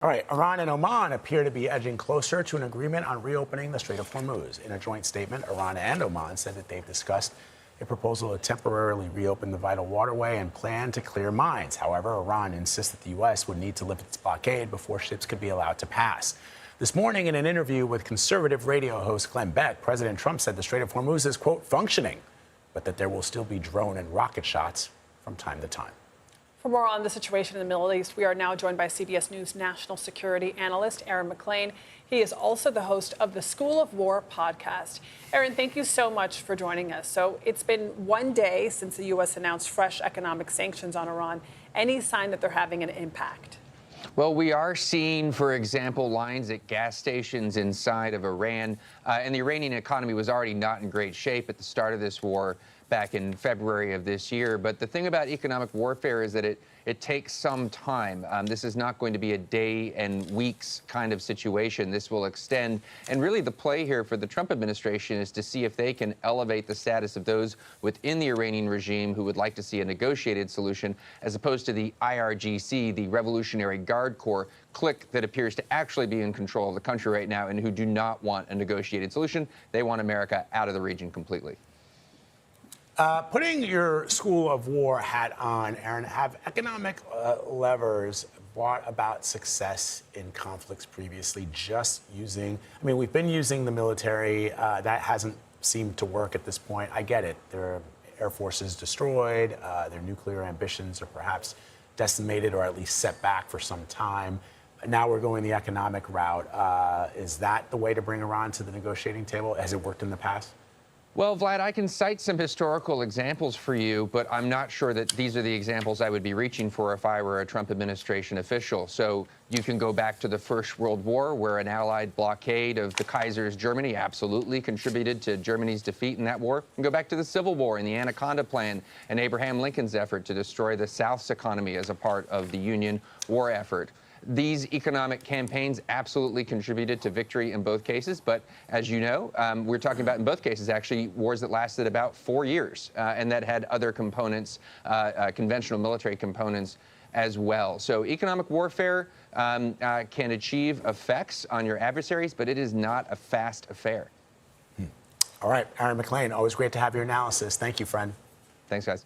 All right, Iran and Oman appear to be edging closer to an agreement on reopening the Strait of Hormuz. In a joint statement, Iran and Oman said that they've discussed a proposal to temporarily reopen the vital waterway and plan to clear mines. However, Iran insists that the U.S. would need to lift its blockade before ships could be allowed to pass. This morning, in an interview with conservative radio host Glenn Beck, President Trump said the Strait of Hormuz is, quote, functioning, but that there will still be drone and rocket shots from time to time. For more on the situation in the Middle East, we are now joined by CBS News national security analyst Aaron MacLean. He is also the host of the School of War podcast. Aaron, thank you so much for joining us. So it's been one day since the U.S. announced fresh economic sanctions on Iran. Any sign that they're having an impact? Well, we are seeing, for example, lines at gas stations inside of Iran. And the Iranian economy was already not in great shape at the start of this war back in February of this year. But the thing about economic warfare is that it takes some time. This is not going to be a day and weeks kind of situation. This will extend. And really the play here for the Trump administration is to see if they can elevate the status of those within the Iranian regime who would like to see a negotiated solution, as opposed to the IRGC, the Revolutionary Guard Corps clique that appears to actually be in control of the country right now and who do not want a negotiated solution. They want America out of the region completely. Putting your School of War hat on, Aaron, have economic levers brought about success in conflicts previously just using, we've been using the military. That hasn't seemed to work at this point. I get it. Their air forces destroyed. Their nuclear ambitions are perhaps decimated or at least set back for some time. Now we're going the economic route. Is that the way to bring Iran to the negotiating table? Has it worked in the past? Well, Vlad, I can cite some historical examples for you, but I'm not sure that these are the examples I would be reaching for if I were a Trump administration official. So you can go back to the First World War, where an Allied blockade of the Kaiser's Germany absolutely contributed to Germany's defeat in that war. And go back to the Civil War and the Anaconda Plan and Abraham Lincoln's effort to destroy the South's economy as a part of the Union war effort. These economic campaigns absolutely contributed to victory in both cases. But as you know, we're talking about in both cases, actually, wars that lasted about 4 years and that had other components, conventional military components as well. So economic warfare can achieve effects on your adversaries, but it is not a fast affair. All right, Aaron MacLean, always great to have your analysis. Thank you, friend. Thanks, guys.